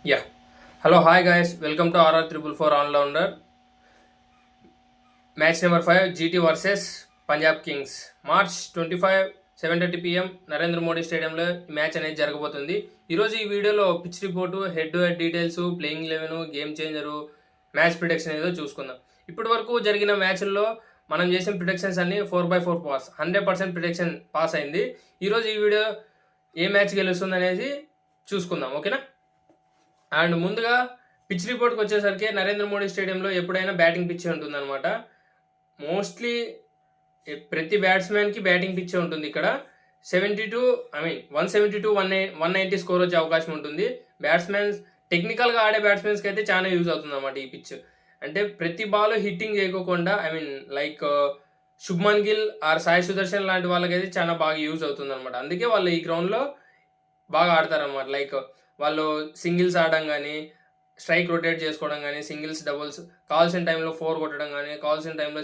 Yeah. Hello, hi guys. Welcome to RR Triple Four All Rounder. Match number 5 GT versus Punjab Kings. March 25 7:30 PM Narendra Modi స్టేడియంలో ఈ match అనేది జరగబోతుంది. ఈరోజు ఈ వీడియోలో pitch report, head to head details, playing 11, game changer, match prediction ఏదో చూసుకుందాం. ఇప్పటి వరకు జరిగిన మ్యాచ్ల్లో మనం చేసిన ప్రిడిక్షన్స్ అన్ని 4/4 పాస్, 100% ప్రిడిక్షన్ పాస్ అయింది. ఈరోజు ఈ వీడియో ఏ మ్యాచ్ గెలుస్తుంది అనేది చూసుకుందాం, ఓకేనా. అండ్ ముందుగా పిచ్ రిపోర్ట్కి వచ్చేసరికి నరేంద్ర మోడీ స్టేడియంలో ఎప్పుడైనా బ్యాటింగ్ పిచ్చే ఉంటుందన్నమాట. మోస్ట్లీ ప్రతి బ్యాట్స్మెన్కి బ్యాటింగ్ పిచ్చే ఉంటుంది. ఇక్కడ 172 190 స్కోర్ వచ్చే అవకాశం ఉంటుంది. బ్యాట్స్మెన్స్ టెక్నికల్గా ఆడే బ్యాట్స్మెన్స్కి అయితే చాలా యూజ్ అవుతుంది అన్నమాట ఈ పిచ్. అంటే ప్రతి బాల్ హిట్టింగ్ చేయకోకుండా లైక్ శుభ్మన్ గిల్ ఆర్ సాయి సుదర్శన్ లాంటి వాళ్ళకైతే చాలా బాగా యూజ్ అవుతుంది అనమాట. అందుకే వాళ్ళు ఈ గ్రౌండ్లో బాగా ఆడతారన్నమాట. లైక్ వాళ్ళు సింగిల్స్ ఆడడం కానీ, స్ట్రైక్ రొటేట్ చేసుకోవడం కానీ, సింగిల్స్ డబుల్స్ కావాల్సిన టైంలో 4 కొట్టడం కానీ, కావాల్సిన టైంలో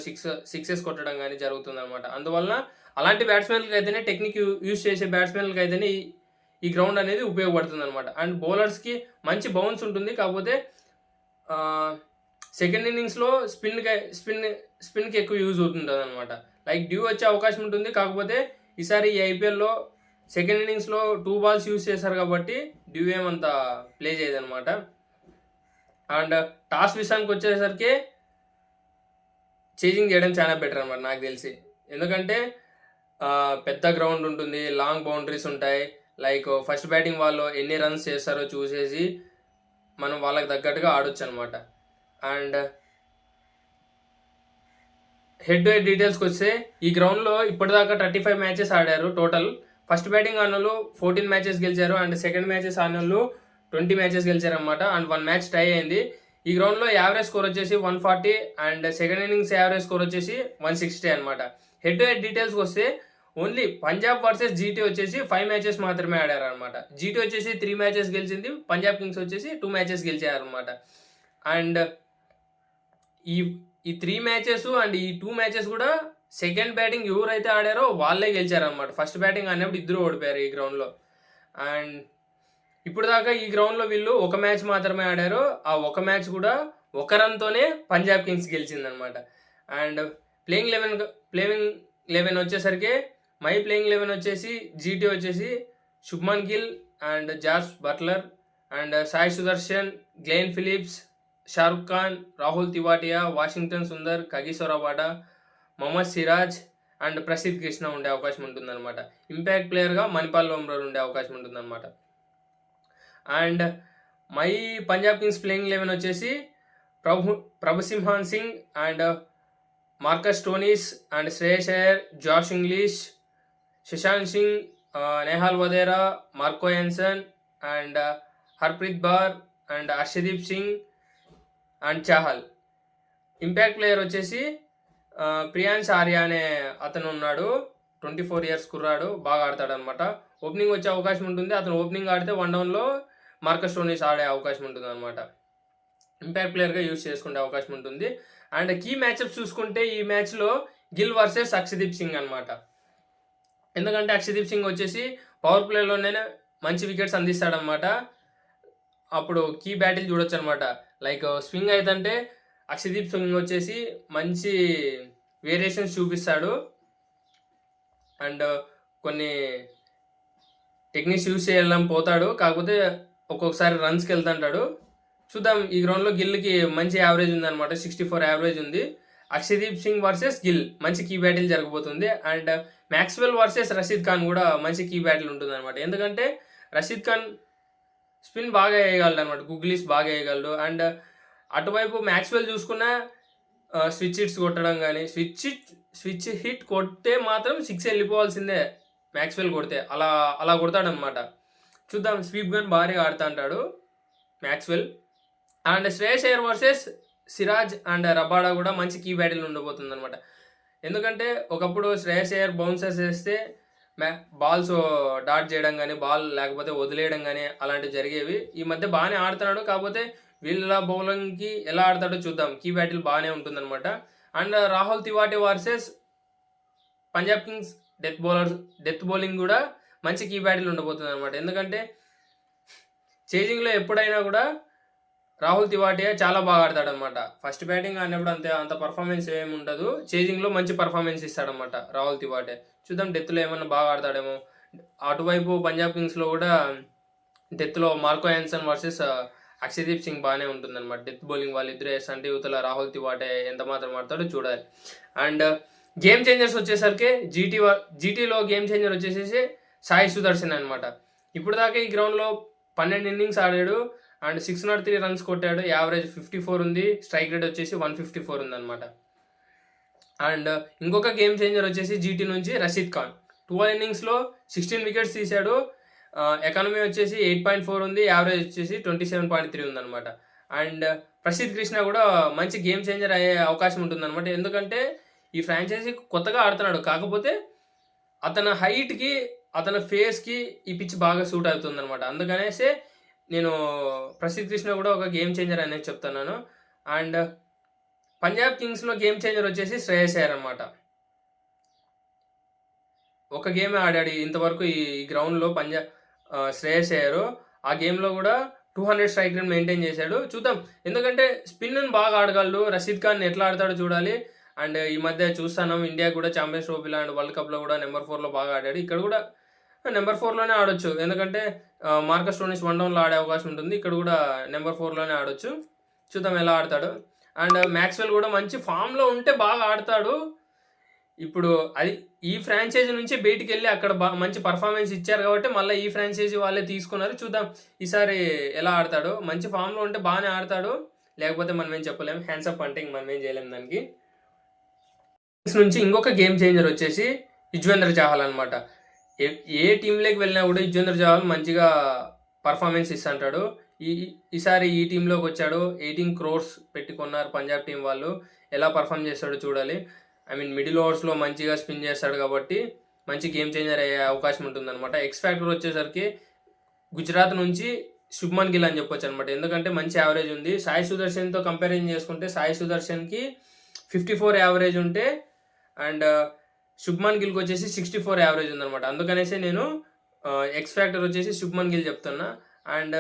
సిక్సెస్ కొట్టడం కానీ జరుగుతుంది అనమాట. అందువలన అలాంటి బ్యాట్స్మెన్లకి అయితేనే, టెక్నిక్ యూజ్ చేసే బ్యాట్స్మెన్లకి అయితేనే ఈ గ్రౌండ్ అనేది ఉపయోగపడుతుంది అనమాట. అండ్ బౌలర్స్కి మంచి బౌన్స్ ఉంటుంది. కాకపోతే సెకండ్ ఇన్నింగ్స్లో స్పిన్కి ఎక్కువ యూజ్ అవుతుంటుంది అనమాట. లైక్ డ్యూ వచ్చే అవకాశం ఉంటుంది. కాకపోతే ఈసారి ఈ ఐపీఎల్లో సెకండ్ ఇన్నింగ్స్లో 2 balls యూజ్ చేశారు కాబట్టి డ్యూ ఏమంత ప్లే చేయదనమాట. అండ్ టాస్ విషయానికి వచ్చేసరికి చేజింగ్ చేయడం చాలా బెటర్ అనమాట నాకు తెలిసి. ఎందుకంటే పెద్ద గ్రౌండ్ ఉంటుంది, లాంగ్ బౌండరీస్ ఉంటాయి. లైక్ ఫస్ట్ బ్యాటింగ్ వాళ్ళు ఎన్ని రన్స్ చేస్తారో చూసేసి మనం వాళ్ళకి తగ్గట్టుగా ఆడొచ్చు అనమాట. అండ్ హెడ్ టు హెడ్ డీటెయిల్స్కి వస్తే ఈ గ్రౌండ్లో ఇప్పటిదాకా 35 మ్యాచెస్ ఆడారు టోటల్. ఫస్ట్ బ్యాటింగ్ ఆడినోళ్ళు 14 మ్యాచెస్ గెలిచారు. అండ్ సెకండ్ మ్యాచెస్ ఆడినోళ్ళు 20 మ్యాచెస్ గెలిచారు అనమాట. అండ్ 1 మ్యాచ్ టై అయింది. ఈ గ్రౌండ్లో యావరేజ్ స్కోర్ వచ్చేసి 140 and second innings average score వచ్చేసి 160 అనమాట. హెడ్ టు హెడ్ డీటెయిల్స్కి వస్తే ఓన్లీ పంజాబ్ వర్సెస్ జీటీ వచ్చేసి 5 మ్యాచెస్ మాత్రమే ఆడారు అనమాట. జీటీ వచ్చేసి 3 మ్యాచెస్ గెలిచింది, పంజాబ్ కింగ్స్ వచ్చేసి 2 మ్యాచెస్ గెలిచారనమాట. అండ్ ఈ ఈ 3 మ్యాచెస్ అండ్ ఈ 2 మ్యాచెస్ కూడా సెకండ్ బ్యాటింగ్ ఎవరైతే ఆడారో వాళ్ళే గెలిచారనమాట. ఫస్ట్ బ్యాటింగ్ ఆడినప్పుడు ఇద్దరు ఓడిపోయారు ఈ గ్రౌండ్లో. అండ్ ఇప్పుడు దాకా ఈ గ్రౌండ్లో వీళ్ళు ఒక మ్యాచ్ మాత్రమే ఆడారు. ఆ ఒక మ్యాచ్ కూడా ఒక రన్తోనే పంజాబ్ కింగ్స్ గెలిచిందనమాట. అండ్ ప్లేయింగ్ 11 వచ్చేసరికి మై ప్లేయింగ్ 11 వచ్చేసి జీటీ వచ్చేసి Shubman Gill and Jos Buttler and Sai Sudharsan, Glenn Phillips, Shahrukh Khan, Rahul Tewatia, Washington Sundar, Kagiso Rabada, Mohammed Siraj and Prasidh Krishna ఉండే అవకాశం ఉంటుందన్నమాట. ఇంపాక్ట్ ప్లేయర్గా మణిపాల్ లోమ్రోర్ ఉండే అవకాశం ఉంటుందన్నమాట. And my Punjab Kings playing 11 వచ్చేసి Prabhsimran Singh and Marcus Stoinis and Shreyas Iyer, Josh Inglis, Shashank Singh, Nehal Wadhera, Marco Jansen and Harpreet Brar and Harshdeep Singh and Chahal. Impact player వచ్చేసి ప్రియాన్స్ ఆర్య అనే అతను ఉన్నాడు. 24 years కుర్రాడు, బాగా ఆడతాడు అనమాట. ఓపెనింగ్ వచ్చే అవకాశం ఉంటుంది. అతను ఓపెనింగ్ ఆడితే 1 downలో మార్కస్ స్టోనిస్ ఆడే అవకాశం ఉంటుంది అనమాట. ఇంపాక్ట్ ప్లేయర్గా యూజ్ చేసుకునే అవకాశం ఉంటుంది. అండ్ కీ మ్యాచ్అప్స్ చూసుకుంటే ఈ మ్యాచ్లో గిల్ వర్సెస్ అక్షదీప్ సింగ్ అనమాట. ఎందుకంటే అక్షదీప్ సింగ్ వచ్చేసి పవర్ ప్లేలోనే మంచి వికెట్స్ అందిస్తాడనమాట. అప్పుడు కీ బ్యాటిల్ చూడొచ్చు అనమాట. లైక్ స్వింగ్ అయితే అక్షదీప్ సింగ్ వచ్చేసి మంచి వేరియేషన్స్ చూపిస్తాడు. అండ్ కొన్ని టెక్నిక్స్ యూజ్ చేయాలని పోతాడు. కాకపోతే ఒక్కొక్కసారి రన్స్కి వెళ్తుంటాడు. చూద్దాం. ఈ గ్రౌండ్లో గిల్కి మంచి యావరేజ్ ఉందన్నమాట, 64 యావరేజ్ ఉంది. అక్షదీప్ సింగ్ వర్సెస్ గిల్ మంచి కీ బ్యాటిల్ జరగబోతుంది. And Maxwell versus Rashid Khan కూడా మంచి కీ బ్యాటిల్ ఉంటుంది అనమాట. ఎందుకంటే రషీద్ ఖాన్ స్పిన్ బాగా వేయగలడు అనమాట, గుగ్లీస్ బాగా వేయగలడు. అండ్ అటువైపు మ్యాక్స్వెల్ చూసుకున్న స్విచ్ హిట్స్ కొట్టడం కానీ, స్విచ్ హిట్ కొడితే మాత్రం 6 వెళ్ళిపోవాల్సిందే మ్యాక్స్వెల్ కొడితే. అలా కొడతాడనమాట. చూద్దాం. స్వీప్ గన్ భారీగా ఆడుతూ అంటాడు Maxwell. And Shreyas Iyer versus Siraj and Rabada కూడా మంచి కీ బ్యాటిల్ ఉండబోతుంది అనమాట. ఎందుకంటే ఒకప్పుడు శ్రేయస్ అయ్యర్ బౌన్సర్స్ వేస్తే బాల్స్ డాట్ చేయడం కానీ, బాల్ లేకపోతే వదిలేయడం కానీ అలాంటివి జరిగేవి. ఈ మధ్య బాగానే ఆడుతున్నాడు. కాకపోతే వీళ్ళ బౌలింగ్కి ఎలా ఆడతాడో చూద్దాం. కీ బ్యాటిల్ బాగానే ఉంటుందన్నమాట. And Rahul Tewatia versus Punjab Kings death bowling కూడా మంచి కీ బ్యాటిల్ ఉండబోతుంది అనమాట. ఎందుకంటే చేజింగ్లో ఎప్పుడైనా కూడా రాహుల్ తివాటియా చాలా బాగా ఆడతాడనమాట. ఫస్ట్ బ్యాటింగ్ ఆడినప్పుడు అంత పర్ఫార్మెన్స్ ఏమి ఉండదు. చేజింగ్లో మంచి పర్ఫార్మెన్స్ ఇస్తాడనమాట రాహుల్ తివాటియా. చూద్దాం డెత్లో ఏమన్నా బాగా ఆడతాడేమో. అటువైపు పంజాబ్ కింగ్స్లో కూడా డెత్లో Marco Jansen versus Akshdeep Singh బాగానే ఉంటుందన్నమాట. డెత్ బౌలింగ్ వాళ్ళిద్దరు వేస్తుంటే యువతల రాహుల్ తివాటియా ఎంత మాత్రం ఆడతాడో చూడాలి. అండ్ గేమ్ చేంజర్స్ వచ్చేసరికి జీటీలో గేమ్ చేంజర్ వచ్చేసేసి సాయి సుదర్శన్ అనమాట. ఇప్పుడు దాకా ఈ గ్రౌండ్లో 12 ఇన్నింగ్స్ ఆడాడు అండ్ 603 రన్స్ కొట్టాడు. యావరేజ్ 54 ఉంది. స్ట్రైక్ రేట్ వచ్చేసి 154 ఉందన్నమాట. అండ్ ఇంకొక గేమ్ చేంజర్ వచ్చేసి జీటీ నుంచి రషీద్ ఖాన్ 12 ఇన్నింగ్స్లో 16 వికెట్స్ తీశాడు. ఎకానమీ వచ్చేసి 8.4 ఉంది. యావరేజ్ వచ్చేసి 27.3 ఉందన్నమాట. అండ్ ప్రసిద్ధ్ కృష్ణ కూడా మంచి గేమ్ చేంజర్ అయ్యే అవకాశం ఉంటుందన్నమాట. ఎందుకంటే ఈ ఫ్రాంచైజీ కొత్తగా ఆడుతున్నాడు, కాకపోతే అతని హైట్కి అతని ఫేస్కి ఈ పిచ్ బాగా సూట్ అవుతుందన్నమాట. అందుకనేసి నేను ప్రసిద్ధ్ కృష్ణ కూడా ఒక గేమ్ చేంజర్ అనేది చెప్తున్నాను. అండ్ పంజాబ్ కింగ్స్లో గేమ్ చేంజర్ వచ్చేసి శ్రేయస్ అయ్యర్ అనమాట. ఒక గేమే ఆడాడు ఇంతవరకు ఈ గ్రౌండ్లో శ్రేయస్ అయ్యారు. ఆ గేమ్లో కూడా 200 స్ట్రైక్ రేట్ మెయింటైన్ చేశాడు. చూద్దాం, ఎందుకంటే స్పిన్ బాగా ఆడగలడు. రషీద్ ఖాన్ ఎట్లా ఆడతాడో చూడాలి. అండ్ ఈ మధ్య చూస్తాను ఇండియా కూడా ఛాంపియన్స్ ట్రోఫీలో అండ్ వరల్డ్ కప్లో కూడా నెంబర్ 4లో బాగా ఆడాడు. ఇక్కడ కూడా నెంబర్ 4లోనే ఆడొచ్చు, ఎందుకంటే మార్కస్ స్టోయినిస్ 1 డౌన్లో ఆడే అవకాశం ఉంటుంది. ఇక్కడ కూడా నెంబర్ 4లోనే ఆడొచ్చు. చూద్దాం ఎలా ఆడతాడు. అండ్ మ్యాక్స్వెల్ కూడా మంచి ఫామ్లో ఉంటే బాగా ఆడతాడు. ఇప్పుడు అది ఈ ఫ్రాంచైజీ నుంచి బయటికి వెళ్ళి అక్కడ మంచి పర్ఫార్మెన్స్ ఇచ్చారు కాబట్టి మళ్ళీ ఈ ఫ్రాంచైజీ వాళ్ళే తీసుకున్నారు. చూద్దాం ఈసారి ఎలా ఆడతాడు. మంచి ఫామ్లో ఉంటే బాగానే ఆడతాడు, లేకపోతే మనం ఏం చెప్పలేము. హ్యాండ్సప్ అంటే మనం ఏం చేయలేము దానికి. నుంచి ఇంకొక గేమ్ చేంజర్ వచ్చేసి యుజ్వేంద్ర చాహల్ అనమాట. ఏ టీంలోకి వెళ్ళినా కూడా యుజ్వేంద్ర చాహల్ మంచిగా పర్ఫార్మెన్స్ ఇస్తుంటాడు. ఈసారి ఈ టీంలోకి వచ్చాడు. 18 crores పెట్టి కొన్నారు పంజాబ్ టీం వాళ్ళు. ఎలా పర్ఫామ్ చేస్తాడో చూడాలి. మిడిల్ ఓవర్స్లో మంచిగా స్పిన్ చేస్తాడు కాబట్టి మంచి గేమ్ చేంజర్ అయ్యే అవకాశం ఉంటుందన్నమాట. ఎక్స్ ఫ్యాక్టర్ వచ్చేసరికి గుజరాత్ నుంచి శుభ్మన్ గిల్ అని చెప్పొచ్చు అనమాట. ఎందుకంటే మంచి యావరేజ్ ఉంది. సాయి సుదర్శన్తో కంపారిజన్ చేసుకుంటే సాయి సుదర్శన్కి 54 యావరేజ్ ఉంటే అండ్ శుభ్మన్ గిల్కి వచ్చేసి 64 యావరేజ్ ఉందన్నమాట. అందుకనేసి నేను ఎక్స్ ఫ్యాక్టర్ వచ్చేసి శుభ్మన్ గిల్ చెప్తున్నా. అండ్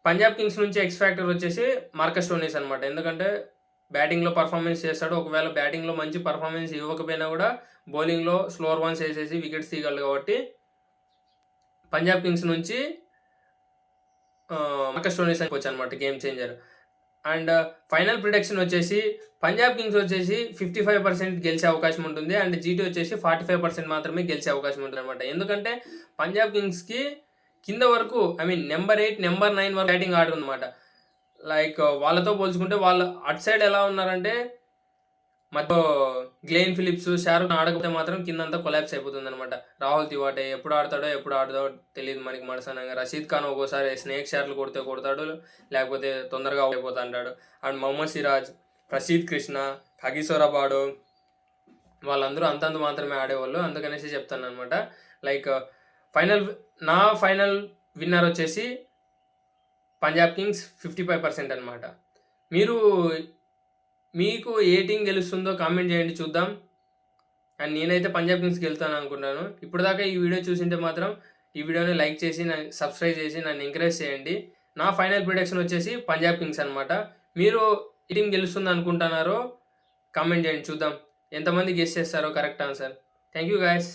పంజాబ్ కింగ్స్ నుంచి ఎక్స్ ఫ్యాక్టర్ వచ్చేసి మార్కస్ స్టోయినిస్ అనమాట. ఎందుకంటే బ్యాటింగ్లో పర్ఫార్మెన్స్ చేస్తాడు. ఒకవేళ బ్యాటింగ్లో మంచి పర్ఫార్మెన్స్ ఇవ్వకపోయినా కూడా బౌలింగ్లో స్లోవర్ వన్స్ వేసేసి వికెట్స్ తీయగలడు కాబట్టి పంజాబ్ కింగ్స్ నుంచి మార్కస్ స్టోయినిస్ అనుకోవచ్చు అనమాట game changer. And final prediction వచ్చేసి పంజాబ్ కింగ్స్ వచ్చేసి 55% గెలిచే అవకాశం ఉంటుంది. అండ్ జీటీ వచ్చేసి 45% మాత్రమే గెలిచే అవకాశం ఉంటుంది అనమాట. ఎందుకంటే పంజాబ్ కింగ్స్కి కింద వరకు నెంబర్ 8 నెంబర్ 9 వరకు బ్యాటింగ్ ఆర్డర్ అనమాట. లైక్ వాళ్ళతో పోల్చుకుంటే వాళ్ళు అటు సైడ్ ఎలా ఉన్నారంటే మధ్య గ్లెన్ ఫిలిప్స్, షారుఖ్ ఆడకపోతే మాత్రం కిందంతా కొలాప్స్ అయిపోతుంది అనమాట. రాహుల్ తివాటియా ఎప్పుడు ఆడతాడో తెలియదు మనకి మనసనంగా. రషీద్ ఖాన్ ఒక్కోసారి స్నేక్ షాట్లు కొడతాడు, లేకపోతే తొందరగా అయిపోతా అంటాడు. అండ్ మొహమ్మద్ సిరాజ్, ప్రసిద్ధ్ కృష్ణ, కగిసోరబాడు వాళ్ళందరూ అంతంత మాత్రమే ఆడేవాళ్ళు. అందుకనేసి చెప్తాను అనమాట. లైక్ నా ఫైనల్ విన్నర్ వచ్చేసి పంజాబ్ కింగ్స్ 55% అనమాట. మీకు ఏ టీం గెలుస్తుందో కామెంట్ చేయండి చూద్దాం. అండ్ నేనైతే పంజాబ్ కింగ్స్కి వెళ్తాను అనుకుంటాను. ఇప్పుడు దాకా ఈ వీడియో చూసింటే మాత్రం ఈ వీడియోని లైక్ చేసి సబ్స్క్రైబ్ చేసి నన్ను ఎంకరేజ్ చేయండి. నా ఫైనల్ ప్రిడిక్షన్ వచ్చేసి పంజాబ్ కింగ్స్ అనమాట. మీరు ఈ టీం గెలుస్తుంది అనుకుంటున్నారో కామెంట్ చేయండి చూద్దాం ఎంతమంది గెస్ చేస్తారో correct answer. Thank you guys.